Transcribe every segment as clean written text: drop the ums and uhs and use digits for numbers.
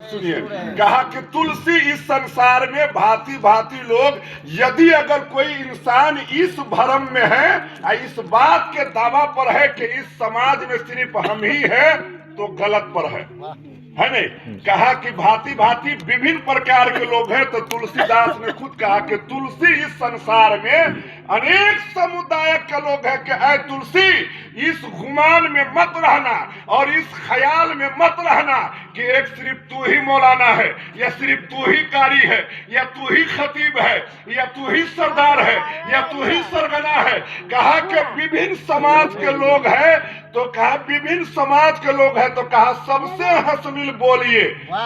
सुनिए, कहा कि तुलसी इस संसार में भांति भांति लोग, यदि अगर कोई इंसान इस भ्रम में है, इस बात के दावा पर है कि इस समाज में सिर्फ हम ही है, तो गलत पर है नहीं। कहा कि भांति भांति विभिन्न प्रकार के लोग हैं। तो तुलसीदास ने खुद कहा कि तुलसी इस संसार में अनेक समुदाय के लोग हैं कि ऐ तुलसी, इस गुमान में मत रहना और इस ख्याल में मत रहना कि एक सिर्फ तू ही मौलाना है, या सिर्फ तू ही कारी है, या तू ही खतीब है, या तू ही सरदार है, या तू ही सरगना है। कहा कि विभिन्न समाज के लोग हैं, तो कहा विभिन्न समाज के लोग हैं, तो कहा सबसे हंसमिल बोलिए,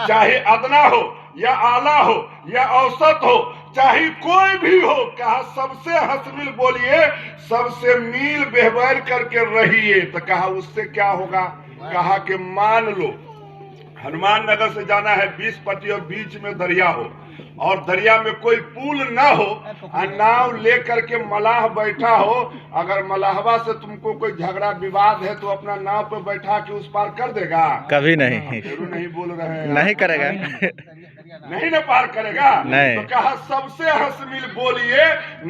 चाहे अदना हो या आला हो या औसत हो, चाहे कोई भी हो, कहा सबसे हंसमिल बोलिए, सबसे मील व्यवहार करके रहिए। तो कहा उससे क्या होगा? कहा कि मान लो हनुमान नगर से जाना है 20 पट्टी और बीच में दरिया हो, और दरिया में कोई पुल ना हो, नाव लेकर के मलाह बैठा हो। अगर मलाहवा से तुमको कोई झगड़ा विवाद है तो अपना नाव पे बैठा के उस पार कर देगा? कभी नहीं। जरूर नहीं बोल रहे हैं, नहीं करेगा, नहीं ना पार करेगा। नहीं। तो कहा सबसे हंसमिल बोलिए,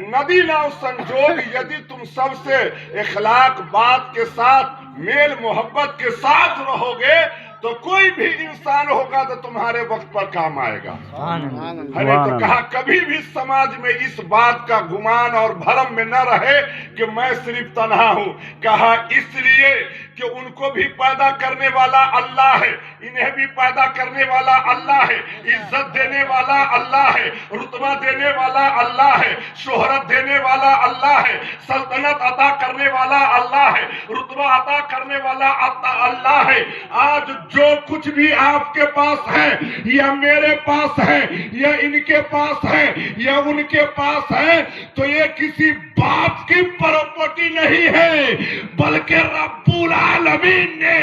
नदी नाव संजोग, यदि तुम सबसे इखलाक बात के साथ मेल मोहब्बत के साथ रहोगे तो कोई भी इंसान होगा तो तुम्हारे वक्त पर काम आएगा। अरे तो कहा कभी भी समाज में इस बात का गुमान और भरम में न रहे कि मैं सिर्फ तन्हा हूँ। कहा इसलिए कि उनको भी पैदा करने वाला अल्लाह है, इन्हें भी पैदा करने वाला अल्लाह है, इज्जत देने वाला अल्लाह है, रुतबा देने वाला अल्लाह है, शोहरत देने वाला अल्लाह है, सल्तनत अता करने वाला अल्लाह है, रुतबा अता करने वाला अल्लाह है। आज जो कुछ भी आपके पास है, या मेरे पास है, या इनके पास है, या उनके पास है, तो ये किसी बाप की प्रॉपर्टी नहीं है, बल्कि रब्बुल आलमीन ने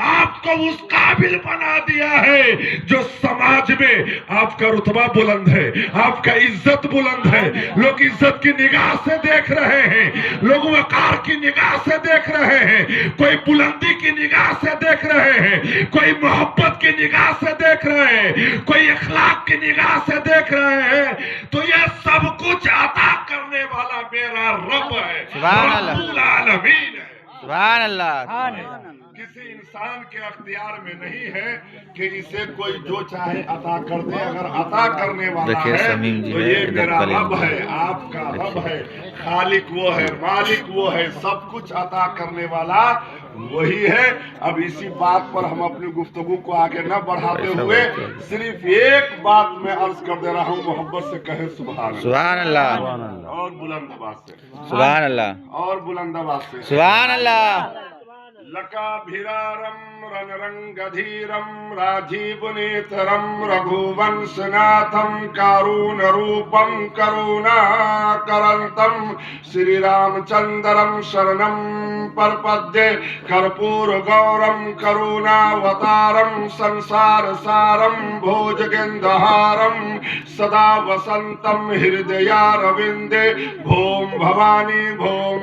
आपको उस काबिल बना दिया है जो समाज में आपका रुतबा बुलंद है, आपका इज्जत बुलंद है, लोग इज्जत की निगाह से देख रहे हैं, लोग वकार की निगाह से देख रहे हैं, कोई बुलंदी की निगाह से देख रहे हैं, कोई मोहब्बत की निगाह से देख रहे हैं, कोई अखलाक की निगाह से देख रहे हैं। तो ये सब कुछ अता करने वाला मेरा रब है, रब्बुल आलमीन है। सुभान अल्लाह। किसी इंसान के अख्तियार में नहीं है कि इसे कोई जो चाहे अता कर दे। अगर अता करने वाला है तो ये मेरा रब है, आपका रब है, खालिक वो है, मालिक वो है, सब कुछ अता करने वाला वही है। अब इसी बात पर हम अपनी गुफ्तगू को आगे न बढ़ाते हुए सिर्फ एक बात में अर्ज कर दे रहा हूँ, मोहब्बत से कहे सुभान अल्लाह, और बुलंद आवाज से सुभान अल्लाह, और बुलंद आवाज से सुभान अल्लाह। लकाभिरारम रणरंगधीरम राजीव नेत्रम रघुवंशनाथम कारुण रूपम करुणा करंतम श्री रामचंद्रम शरणम परपद्ये कर्पूर गौरम करुणावतारम संसार सारम भोजगेंद्रहारम सदा वसंतम हृदयारविंदे भोम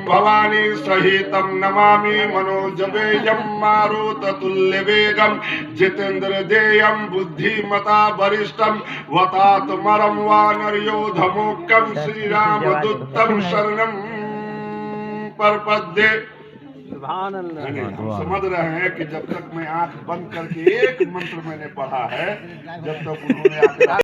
भवानी सहितम नमामि मनोजवेयम मारुत तुल्य वेगम जितेंद्र देयम बुद्धिमता वरिष्ठम वतात्मरम वानरयोधमोक्कम श्री राम दूतम शरणम परपद्ये। समझ रहे हैं कि जब तक मैं आंख बंद करके एक मंत्र मैंने पढ़ा है, जब तक उन्होंने